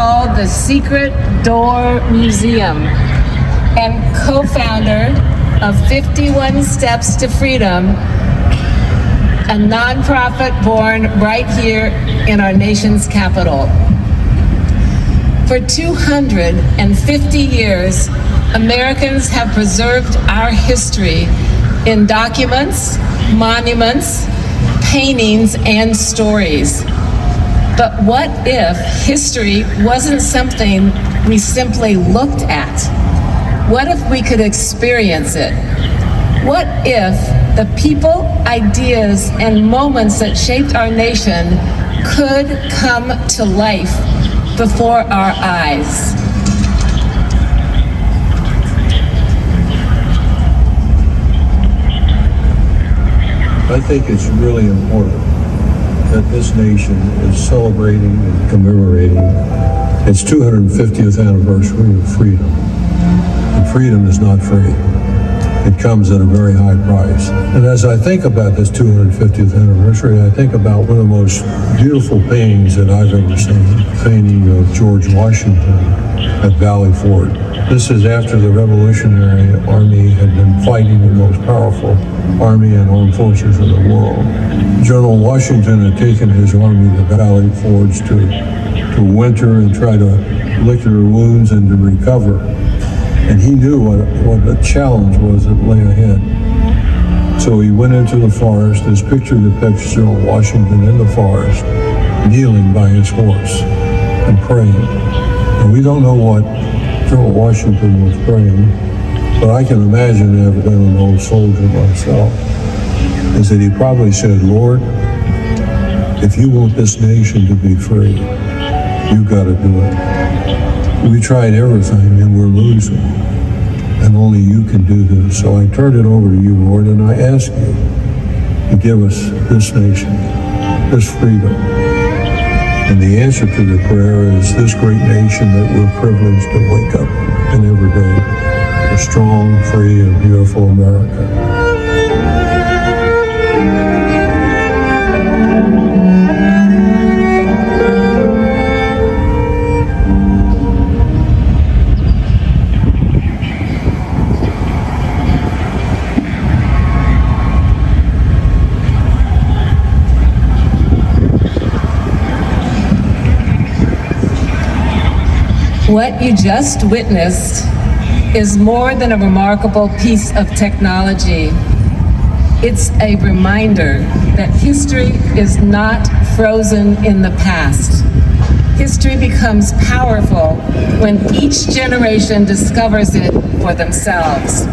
called the Secret Door Museum and co-founder of 51 Steps to Freedom, a nonprofit born right here in our nation's capital. For 250 years, Americans have preserved our history in documents, monuments, paintings, and stories. But what if history wasn't something we simply looked at? What if we could experience it? What if the people, ideas, and moments that shaped our nation could come to life before our eyes? I think it's really important that this nation is celebrating and commemorating its 250th anniversary of freedom. And freedom is not free. It comes at a very high price. And as I think about this 250th anniversary, I think about one of the most beautiful paintings that I've ever seen, the painting of George Washington at Valley Fort. This is after the Revolutionary Army had been fighting the most powerful army and armed forces in the world. General Washington had taken his army to Valley Forge to winter and try to lick their wounds and to recover. And he knew what the challenge was that lay ahead. So he went into the forest. This picture depicts General Washington in the forest, kneeling by his horse and praying. And we don't know what General Washington was praying, but I can imagine, having been an old soldier myself, is that he probably said, Lord, if you want this nation to be free, you've got to do it. We tried everything and we're losing, and only you can do this. So I turn it over to you, Lord, and I ask you to give us this nation, this freedom. And the answer to the prayer is this great nation that we're privileged to wake up in every day, a strong, free, and beautiful America. What you just witnessed is more than a remarkable piece of technology. It's a reminder that history is not frozen in the past. History becomes powerful when each generation discovers it for themselves.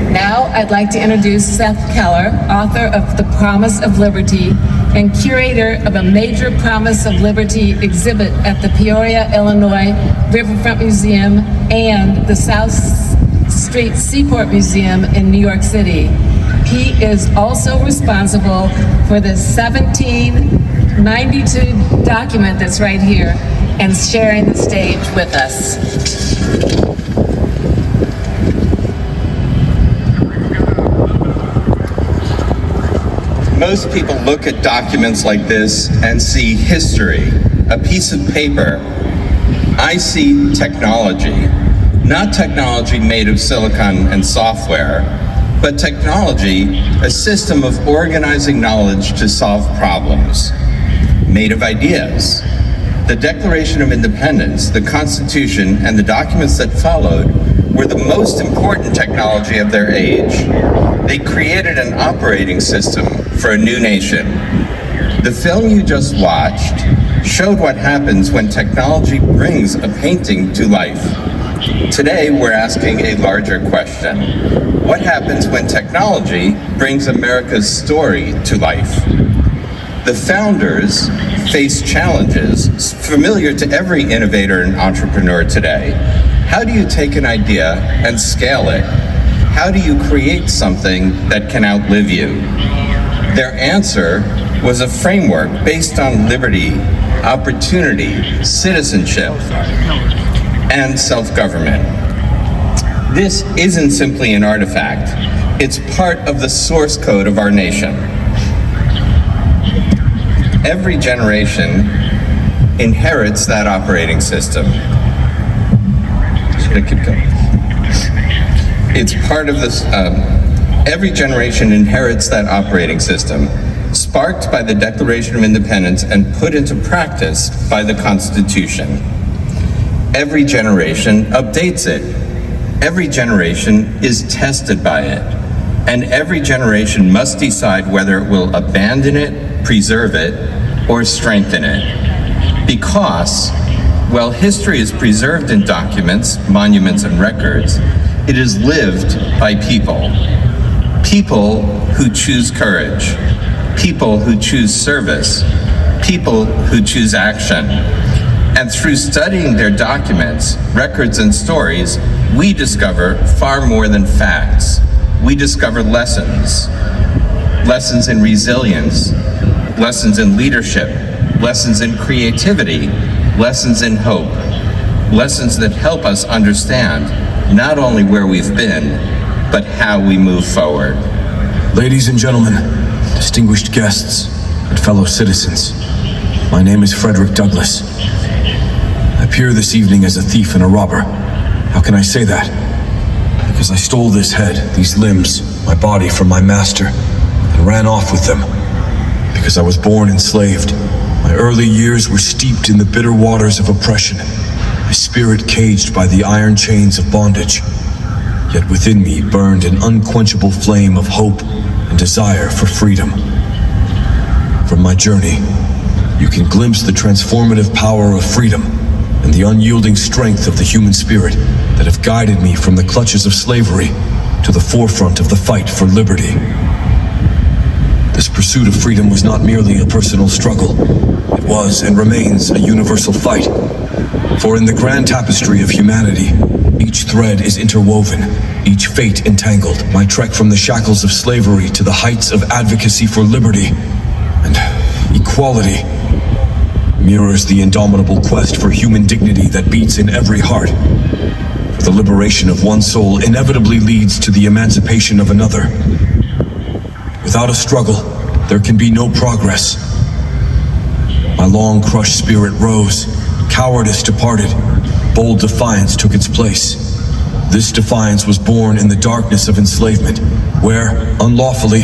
Now, I'd like to introduce Seth Kaller, author of The Promise of Liberty and curator of a major Promise of Liberty exhibit at the Peoria, Illinois Riverfront Museum and the South Street Seaport Museum in New York City. He is also responsible for the 1792 document that's right here and sharing the stage with us. Most people look at documents like this and see history, a piece of paper. I see technology, not technology made of silicon and software, but technology, a system of organizing knowledge to solve problems, made of ideas. The Declaration of Independence, the Constitution, and the documents that followed were the most important technology of their age. They created an operating system for a new nation. The film you just watched showed what happens when technology brings a painting to life. Today, we're asking a larger question. What happens when technology brings America's story to life? The founders faced challenges familiar to every innovator and entrepreneur today. How do you take an idea and scale it? How do you create something that can outlive you? Their answer was a framework based on liberty, opportunity, citizenship, and self-government. This isn't simply an artifact. It's part of the source code of our nation. Every generation inherits that operating system. Should I keep going? It's part of this, every generation inherits that operating system, sparked by the Declaration of Independence and put into practice by the Constitution. Every generation updates it. Every generation is tested by it. And every generation must decide whether it will abandon it, preserve it, or strengthen it. Because, while history is preserved in documents, monuments, and records, it is lived by people. People who choose courage. People who choose service. People who choose action. And through studying their documents, records, and stories, we discover far more than facts. We discover lessons. Lessons in resilience, lessons in leadership, lessons in creativity, lessons in hope, lessons that help us understand not only where we've been, but how we move forward. Ladies and gentlemen, distinguished guests, and fellow citizens, my name is Frederick Douglass. I appear this evening as a thief and a robber. How can I say that? Because I stole this head, these limbs, my body from my master, and ran off with them. Because I was born enslaved. My early years were steeped in the bitter waters of oppression, my spirit caged by the iron chains of bondage. Yet within me burned an unquenchable flame of hope and desire for freedom. From my journey, you can glimpse the transformative power of freedom and the unyielding strength of the human spirit that have guided me from the clutches of slavery to the forefront of the fight for liberty. This pursuit of freedom was not merely a personal struggle. It was and remains a universal fight. For in the grand tapestry of humanity, each thread is interwoven, each fate entangled. My trek from the shackles of slavery to the heights of advocacy for liberty and equality mirrors the indomitable quest for human dignity that beats in every heart. For the liberation of one soul inevitably leads to the emancipation of another. Without a struggle, there can be no progress. My long crushed spirit rose, cowardice departed, bold defiance took its place. This defiance was born in the darkness of enslavement, where, unlawfully,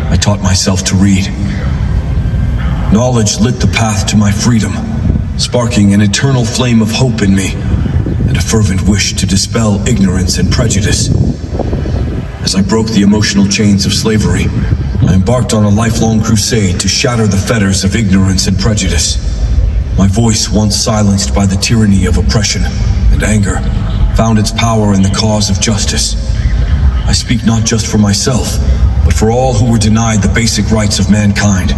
I taught myself to read. Knowledge lit the path to my freedom, sparking an eternal flame of hope in me, and a fervent wish to dispel ignorance and prejudice. As I broke the emotional chains of slavery, I embarked on a lifelong crusade to shatter the fetters of ignorance and prejudice. My voice, once silenced by the tyranny of oppression and anger, found its power in the cause of justice. I speak not just for myself, but for all who were denied the basic rights of mankind.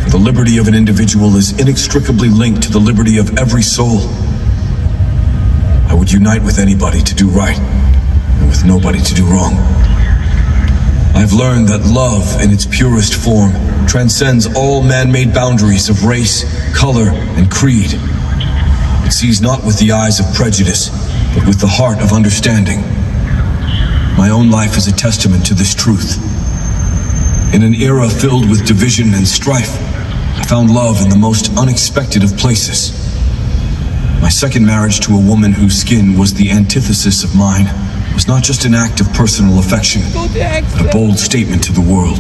For the liberty of an individual is inextricably linked to the liberty of every soul. I would unite with anybody to do right, and with nobody to do wrong. I've learned that love, in its purest form, transcends all man-made boundaries of race, color, and creed. It sees not with the eyes of prejudice, but with the heart of understanding. My own life is a testament to this truth. In an era filled with division and strife, I found love in the most unexpected of places. My second marriage to a woman whose skin was the antithesis of mine was not just an act of personal affection, but a bold statement to the world.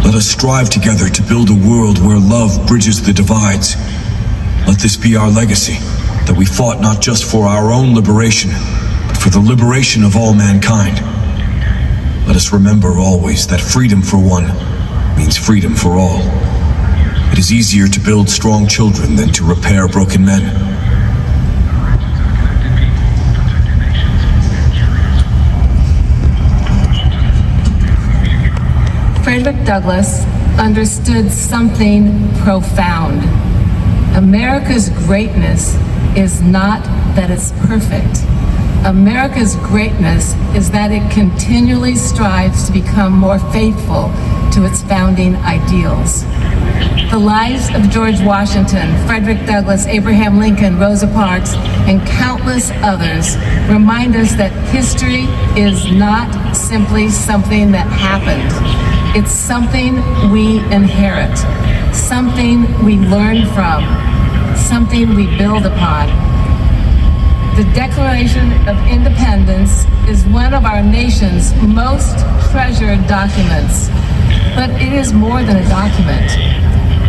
Let us strive together to build a world where love bridges the divides. Let this be our legacy, that we fought not just for our own liberation, but for the liberation of all mankind. Let us remember always that freedom for one means freedom for all. It is easier to build strong children than to repair broken men. Frederick Douglass understood something profound. America's greatness is not that it's perfect. America's greatness is that it continually strives to become more faithful to its founding ideals. The lives of George Washington, Frederick Douglass, Abraham Lincoln, Rosa Parks, and countless others remind us that history is not simply something that happened. It's something we inherit, something we learn from, something we build upon. The Declaration of Independence is one of our nation's most treasured documents, but it is more than a document.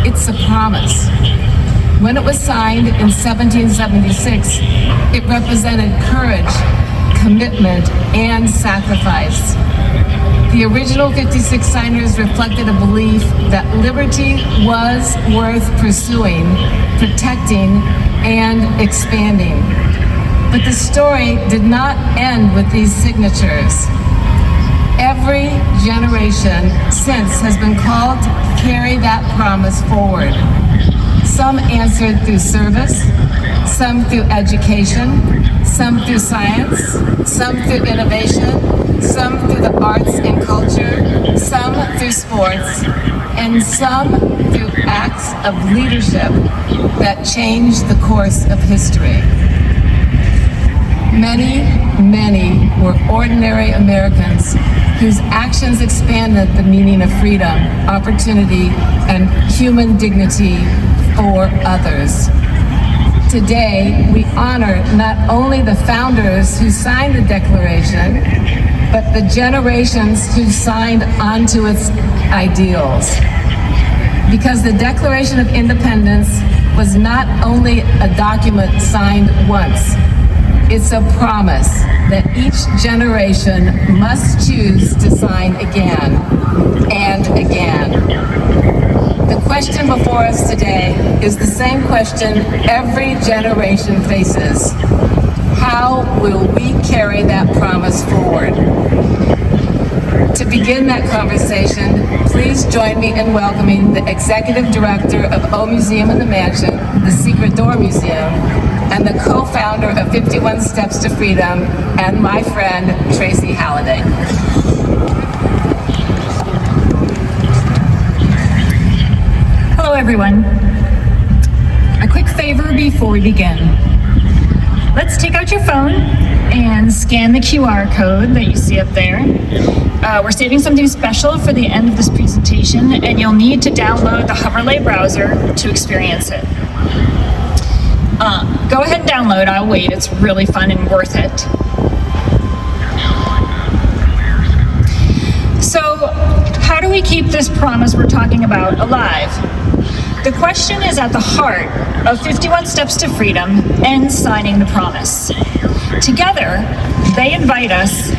It's a promise. When it was signed in 1776, it represented courage, commitment, and sacrifice. The original 56 signers reflected a belief that liberty was worth pursuing, protecting, and expanding. But the story did not end with these signatures. Every generation since has been called to carry that promise forward. Some answered through service, some through education, some through science, some through innovation, some through the arts and culture, some through sports, and some through acts of leadership that changed the course of history. Many, many were ordinary Americans whose actions expanded the meaning of freedom, opportunity, and human dignity for others. Today, we honor not only the founders who signed the Declaration, but the generations who signed onto its ideals. Because the Declaration of Independence was not only a document signed once, it's a promise that each generation must choose to sign again and again. The question before us today is the same question every generation faces. How will we carry that promise forward? To begin that conversation, please join me in welcoming the Executive Director of O Museum in the Mansion, the Secret Door Museum, and the co-founder of 51 Steps to Freedom, and my friend, Tracy Haliday. Hello, everyone. A quick favor before we begin. Let's take out your phone and scan the QR code that you see up there. We're saving something special for the end of this presentation, and you'll need to download the Hoverlay browser to experience it. Go ahead and download. I'll wait. It's really fun and worth it. So, how do we keep this promise we're talking about alive? The question is at the heart of 51 Steps to Freedom and signing the promise. Together, they invite us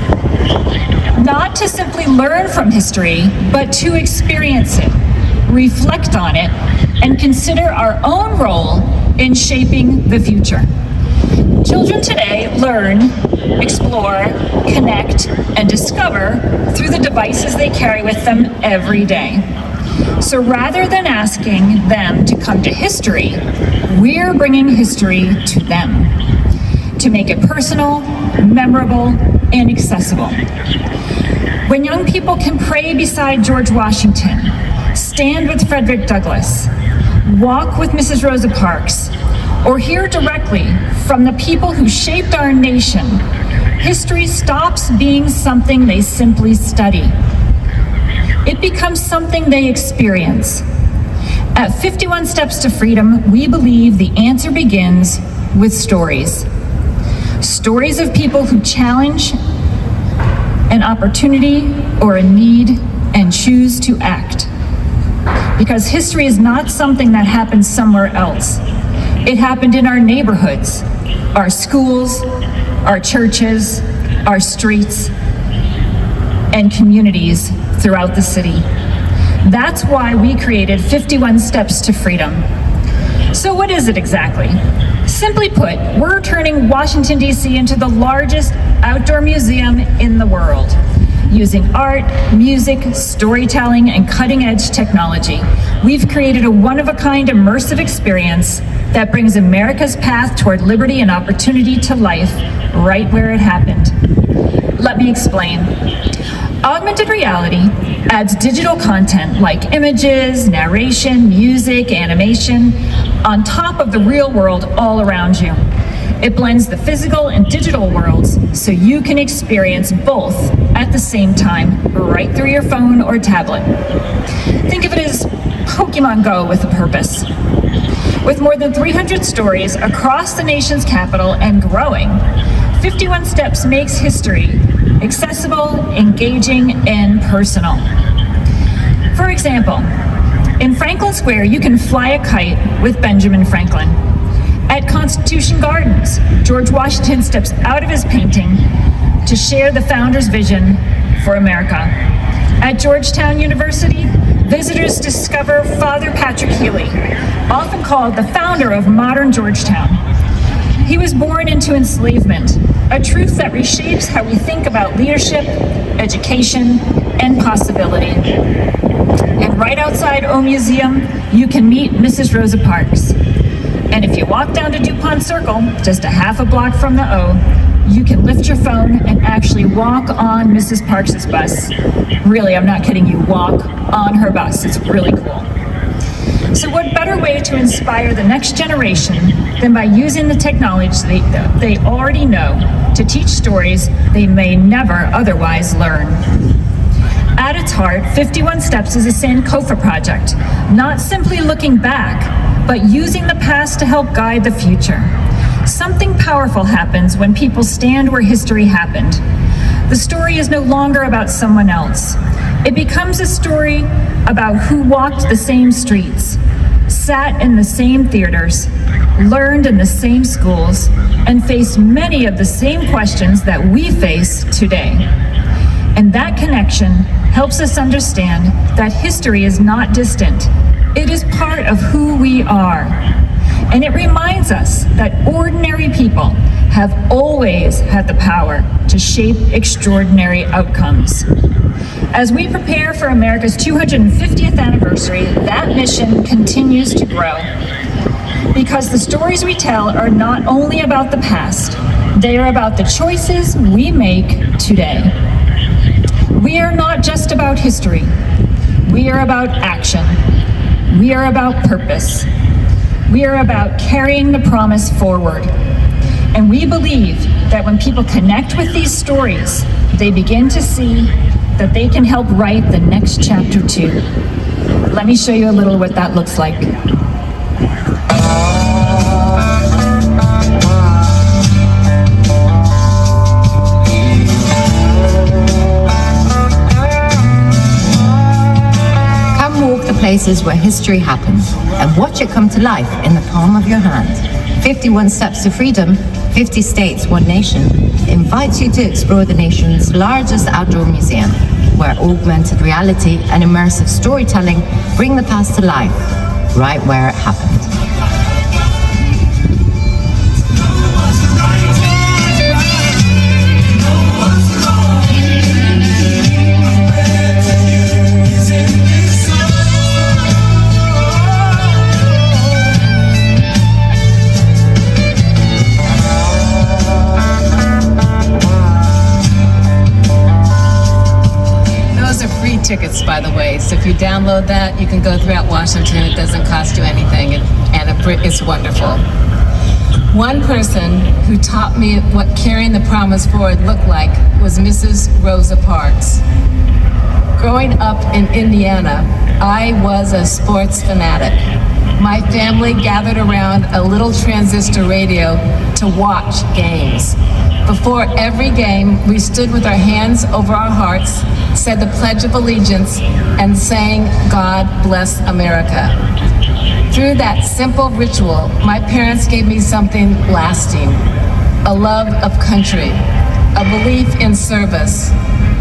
not to simply learn from history, but to experience it, reflect on it, and consider our own role in shaping the future. Children today learn, explore, connect, and discover through the devices they carry with them every day. So rather than asking them to come to history, we're bringing history to them to make it personal, memorable, and accessible. When young people can pray beside George Washington, stand with Frederick Douglass, walk with Mrs. Rosa Parks, or hear directly from the people who shaped our nation, history stops being something they simply study. It becomes something they experience. At 51 Steps to Freedom, we believe the answer begins with stories. Stories of people who challenge an opportunity or a need and choose to act. Because history is not something that happens somewhere else. It happened in our neighborhoods, our schools, our churches, our streets, and communities throughout the city. That's why we created 51 Steps to Freedom. So what is it exactly? Simply put, we're turning Washington, D.C. into the largest outdoor museum in the world. Using art, music, storytelling, and cutting-edge technology, we've created a one-of-a-kind immersive experience that brings America's path toward liberty and opportunity to life right where it happened. Let me explain. Augmented reality adds digital content like images, narration, music, animation on top of the real world all around you. It blends the physical and digital worlds so you can experience both at the same time, right through your phone or tablet. Think of it as Pokemon Go with a purpose. With more than 300 stories across the nation's capital and growing, 51 Steps makes history accessible, engaging, and personal. For example, in Franklin Square, you can fly a kite with Benjamin Franklin. At Constitution Gardens, George Washington steps out of his painting to share the founder's vision for America. At Georgetown University, visitors discover Father Patrick Healy, often called the founder of modern Georgetown. He was born into enslavement, a truth that reshapes how we think about leadership, education, and possibility. And right outside O Museum, you can meet Mrs. Rosa Parks. And if you walk down to DuPont Circle, just a half a block from the O, you can lift your phone and actually walk on Mrs. Parks' bus. Really, I'm not kidding you, walk on her bus. It's really cool. So what better way to inspire the next generation than by using the technology they already know to teach stories they may never otherwise learn. At its heart, 51 Steps is a Sankofa project, not simply looking back, but using the past to help guide the future. Something powerful happens when people stand where history happened. The story is no longer about someone else. It becomes a story about who walked the same streets, sat in the same theaters, learned in the same schools, and faced many of the same questions that we face today. And that connection helps us understand that history is not distant. It is part of who we are. And it reminds us that ordinary people have always had the power to shape extraordinary outcomes. As we prepare for America's 250th anniversary, that mission continues to grow. Because the stories we tell are not only about the past, they are about the choices we make today. We are not just about history. We are about action. We are about purpose. We are about carrying the promise forward. And we believe that when people connect with these stories, they begin to see that they can help write the next chapter too. Let me show you a little what that looks like. Places where history happened and watch it come to life in the palm of your hand. 51 Steps to Freedom, 50 States, One Nation invites you to explore the nation's largest outdoor museum, where augmented reality and immersive storytelling bring the past to life, right where it happened. Tickets, by the way, so if you download that, you can go throughout Washington. It doesn't cost you anything, and it's wonderful. One person who taught me what carrying the promise forward looked like was Mrs. Rosa Parks. Growing up in Indiana, I was a sports fanatic. My family gathered around a little transistor radio to watch games. Before every game, we stood with our hands over our hearts, said the Pledge of Allegiance, and sang God Bless America. Through that simple ritual, my parents gave me something lasting, a love of country, a belief in service,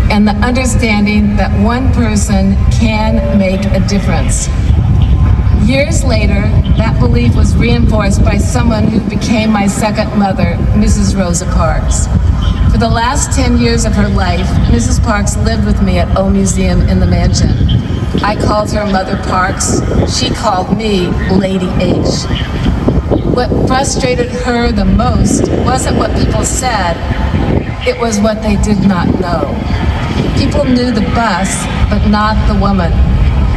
and the understanding that one person can make a difference. Years later, that belief was reinforced by someone who became my second mother, Mrs. Rosa Parks. For the last 10 years of her life, Mrs. Parks lived with me at O Museum in the mansion. I called her Mother Parks. She called me Lady H. What frustrated her the most wasn't what people said, it was what they did not know. People knew the bus, but not the woman.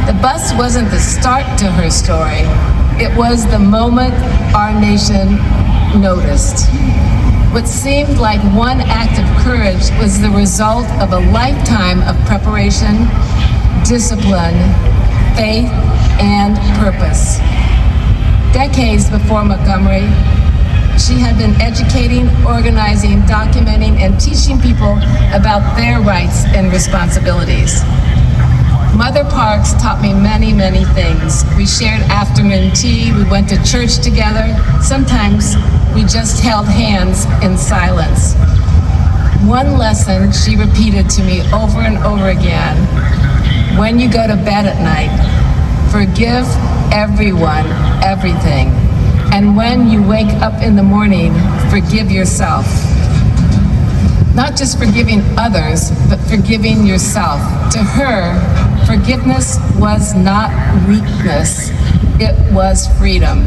The bus wasn't the start to her story. It was the moment our nation noticed. What seemed like one act of courage was the result of a lifetime of preparation, discipline, faith, and purpose. Decades before Montgomery, she had been educating, organizing, documenting, and teaching people about their rights and responsibilities. Mother Parks taught me many, many things. We shared afternoon tea, we went to church together. Sometimes we just held hands in silence. One lesson she repeated to me over and over again: when you go to bed at night, forgive everyone everything. And when you wake up in the morning, forgive yourself. Not just forgiving others, but forgiving yourself. To her, forgiveness was not weakness, it was freedom.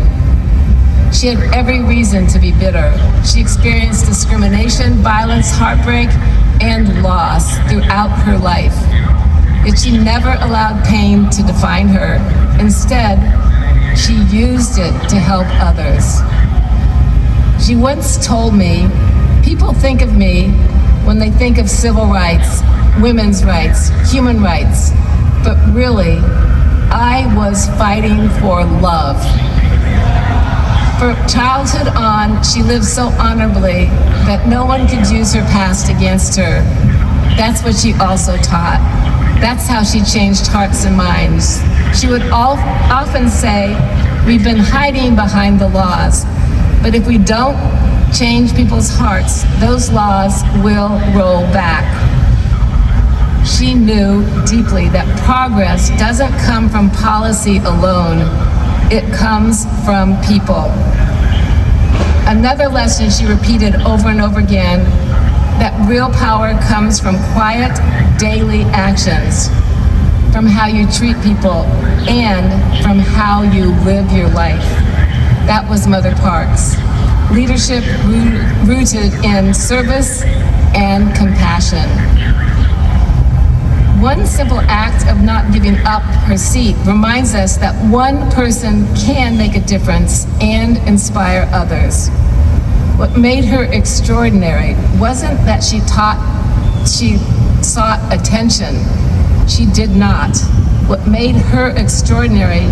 She had every reason to be bitter. She experienced discrimination, violence, heartbreak, and loss throughout her life. Yet she never allowed pain to define her. Instead, she used it to help others. She once told me, people think of me when they think of civil rights, women's rights, human rights, but really, I was fighting for love. From childhood on, she lived so honorably that no one could use her past against her. That's what she also taught. That's how she changed hearts and minds. She would often say, we've been hiding behind the laws, but if we don't change people's hearts, those laws will roll back. She knew deeply that progress doesn't come from policy alone, it comes from people. Another lesson she repeated over and over again, that real power comes from quiet, daily actions, from how you treat people, and from how you live your life. That was Mother Parks. Leadership rooted in service and compassion. One simple act of not giving up her seat reminds us that one person can make a difference and inspire others. What made her extraordinary wasn't that she sought attention. She did not. What made her extraordinary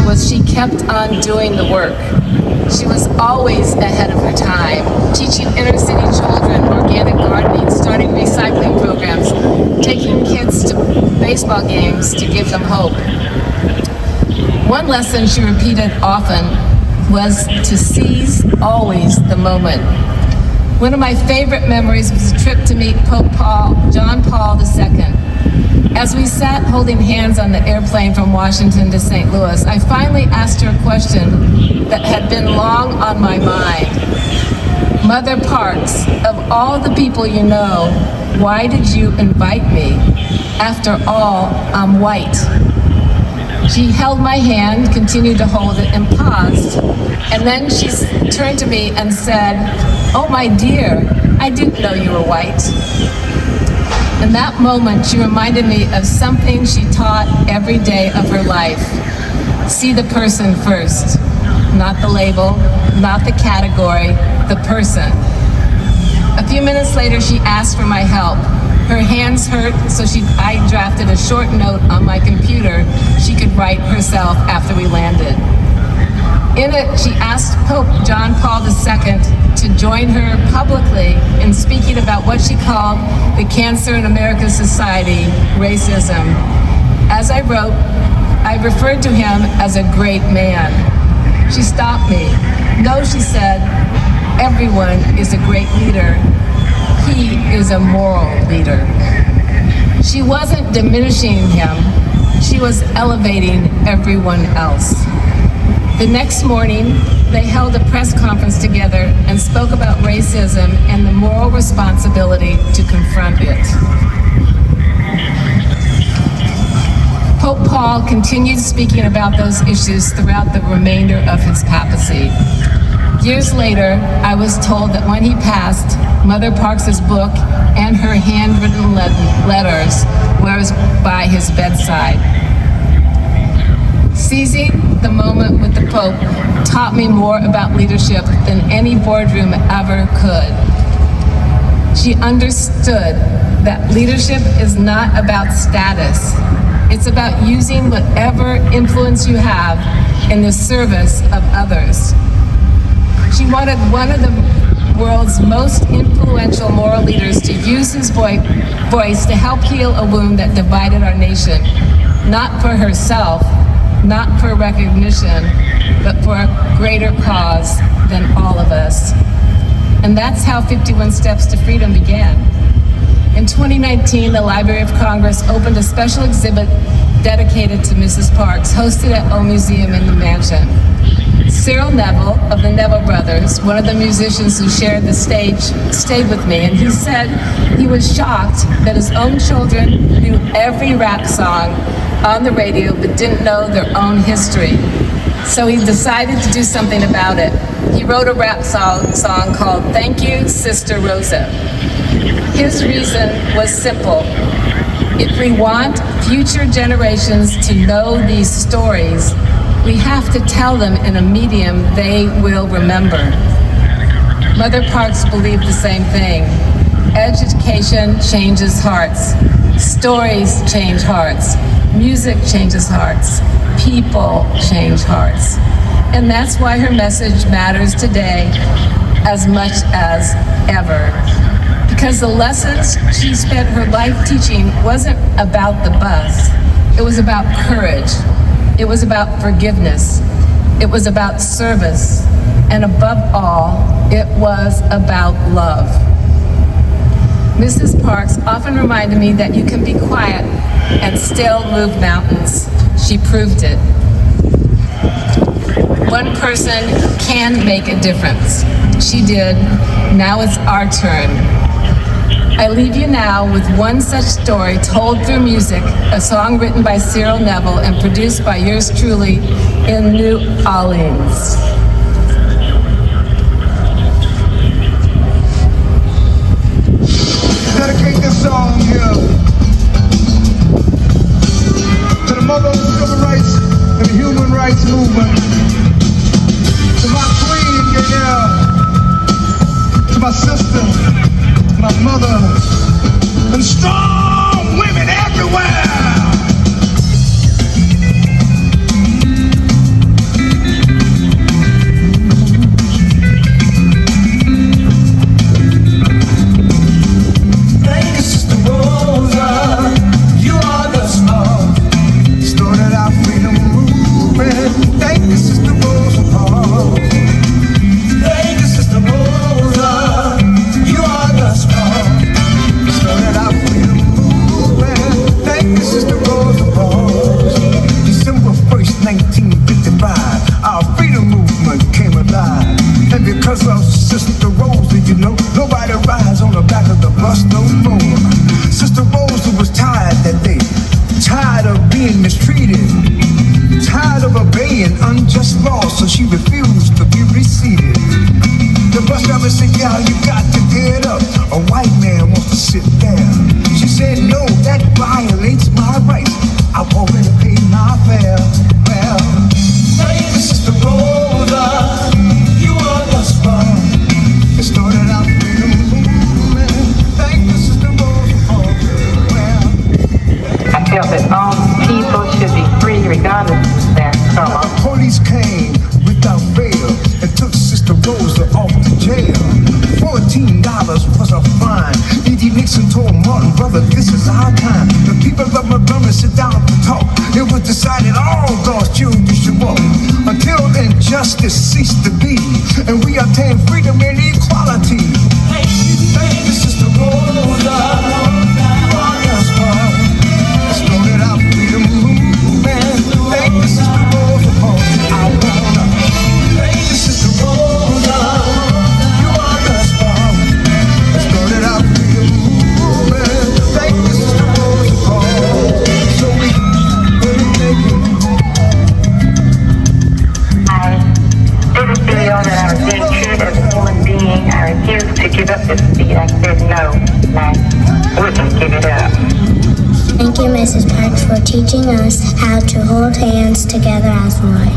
was she kept on doing the work. She was always ahead of her time, teaching inner city children organic gardening, starting recycling programs, taking kids to baseball games to give them hope. One lesson she repeated often was to seize always the moment. One of my favorite memories was a trip to meet Pope John Paul II. As we sat holding hands on the airplane from Washington to St. Louis, I finally asked her a question that had been long on my mind. Mother Parks, of all the people you know, why did you invite me? After all, I'm white. She held my hand, continued to hold it, and paused. And then she turned to me and said, "Oh, my dear, I didn't know you were white." In that moment, she reminded me of something she taught every day of her life. See the person first, not the label, not the category, the person. A few minutes later, she asked for my help. Her hands hurt, so I drafted a short note on my computer she could write herself after we landed. In it, she asked Pope John Paul II to join her publicly in speaking about what she called the cancer in America's society, racism. As I wrote, I referred to him as a great man. She stopped me. No, she said, everyone is a great leader. He is a moral leader. She wasn't diminishing him. She was elevating everyone else. The next morning, they held a press conference together and spoke about racism and the moral responsibility to confront it. Pope Paul continued speaking about those issues throughout the remainder of his papacy. Years later, I was told that when he passed, Mother Parks's book and her handwritten letters were by his bedside. Seizing the moment with the Pope taught me more about leadership than any boardroom ever could. She understood that leadership is not about status. It's about using whatever influence you have in the service of others. She wanted one of the world's most influential moral leaders to use his voice to help heal a wound that divided our nation, not for herself, not for recognition, but for a greater cause than all of us. And that's how 51 Steps to Freedom began. In 2019, the Library of Congress opened a special exhibit dedicated to Mrs. Parks, hosted at O Museum in the Mansion. Cyril Neville of the Neville Brothers, one of the musicians who shared the stage, stayed with me, and he said he was shocked that his own children knew every rap song on the radio but didn't know their own history. So he decided to do something about it. He wrote a rap song called Thank You, Sister Rosa. His reason was simple. If we want future generations to know these stories, we have to tell them in a medium they will remember. Mother Parks believed the same thing. Education changes hearts. Stories change hearts. Music changes hearts. People change hearts. And that's why her message matters today as much as ever. Because the lessons she spent her life teaching wasn't about the bus. It was about courage. It was about forgiveness. It was about service. And above all, it was about love. Mrs. Parks often reminded me that you can be quiet and still move mountains. She proved it. One person can make a difference. She did. Now it's our turn. I leave you now with one such story told through music, a song written by Cyril Neville and produced by yours truly in New Orleans. Dedicate this song here to the mother of the civil rights and the human rights movement, to my queen, to my sister, my mother, and strong women everywhere. Thank you, Sister Rosa, you are the spark. Started our freedom movement. Thank you, Sister Rosa Parks. Thank you, Sister Rosa, you are the spark. Started our freedom movement. Thank you, Sister Rosa Parks. December 1st, 1955, our freedom movement came alive. And because of Sister Rosa, you know, nobody rides on the back of the bus no more. Sister Rosa was tired that day, tired of being mistreated, tired of obeying unjust laws, so she refused to be reseated. The bus driver said, "Yeah, you got to get up. A white man wants to sit there." She said, "No, that violates my rights. I've already paid my fare." Well, thank you, Sister Rosa, you are the spark. It started out freedom movement. Thank you, Sister Rosa. Well, I feel that all people should be free regardless of their color. the police came without bail and took Sister Rosa off to jail. $14 was a fine. E.D. Nixon told Martin, "Brother, this is our time." The people of Montgomery sit down to talk. It was decided all God's children should walk until injustice ceased to be, and we obtain freedom and equality. Thank you, Sister Rosa. Started our freedom movement. Thank you, Sister Rosa. I wanna thank you, Sister Rosa. You are the spark. Started our freedom movement. Thank you, Sister Rosa. So we really thank you. I didn't feel that I was being treated together as one.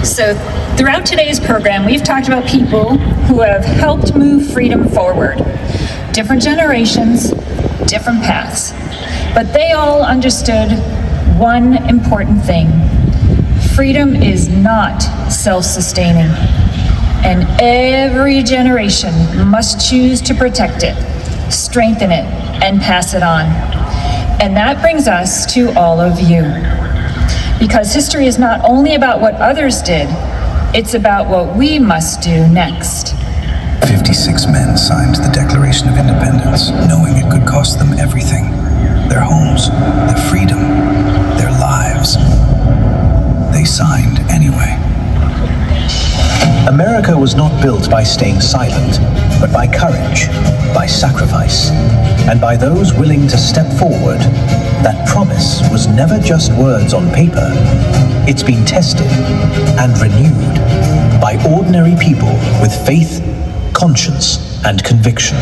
So throughout today's program, we've talked about people who have helped move freedom forward. Different generations, different paths. But they all understood one important thing. Freedom is not self-sustaining. And every generation must choose to protect it, strengthen it, and pass it on. And that brings us to all of you. Because history is not only about what others did, it's about what we must do next. 56 men signed the Declaration of Independence, knowing it could cost them everything. Their homes, their freedom, their lives. They signed anyway. America was not built by staying silent, but by courage, by sacrifice, and by those willing to step forward. That promise was never just words on paper. It's been tested and renewed by ordinary people with faith, conscience, and conviction.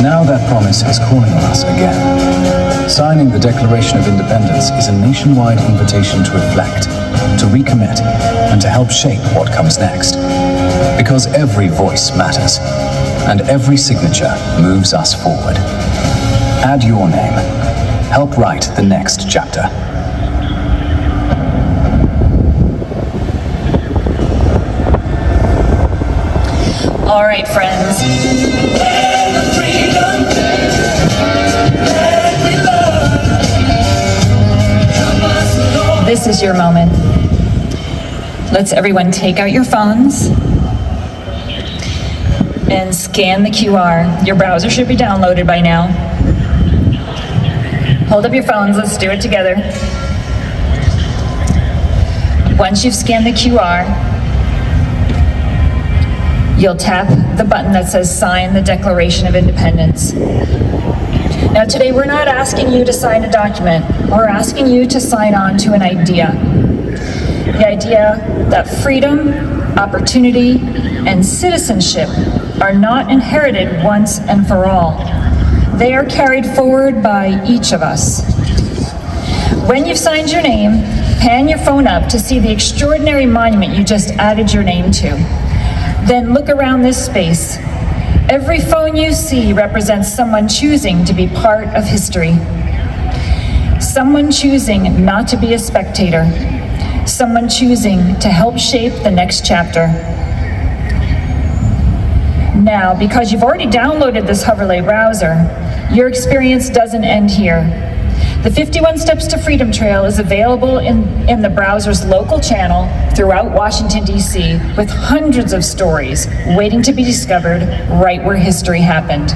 Now that promise is calling on us again. Signing the Declaration of Independence is a nationwide invitation to reflect, to recommit, and to help shape what comes next. Because every voice matters, and every signature moves us forward. Add your name. Help write the next chapter. All right, friends. This is your moment. Let's everyone take out your phones and scan the QR. Your browser should be downloaded by now. Hold up your phones, let's do it together. Once you've scanned the QR, you'll tap the button that says Sign the Declaration of Independence. Now today we're not asking you to sign a document, we're asking you to sign on to an idea. The idea that freedom, opportunity, and citizenship are not inherited once and for all. They are carried forward by each of us. When you've signed your name, pan your phone up to see the extraordinary monument you just added your name to. Then look around this space. Every phone you see represents someone choosing to be part of history. Someone choosing not to be a spectator. Someone choosing to help shape the next chapter. Now, because you've already downloaded this Hoverlay browser, your experience doesn't end here. The 51 Steps to Freedom Trail is available in the browser's local channel throughout Washington, D.C., with hundreds of stories waiting to be discovered right where history happened.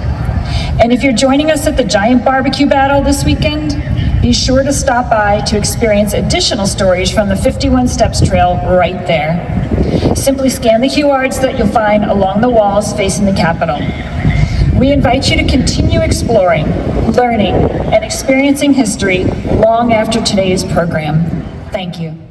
And if you're joining us at the Giant Barbecue Battle this weekend, be sure to stop by to experience additional stories from the 51 Steps Trail right there. Simply scan the QRs that you'll find along the walls facing the Capitol. We invite you to continue exploring, learning, and experiencing history long after today's program. Thank you.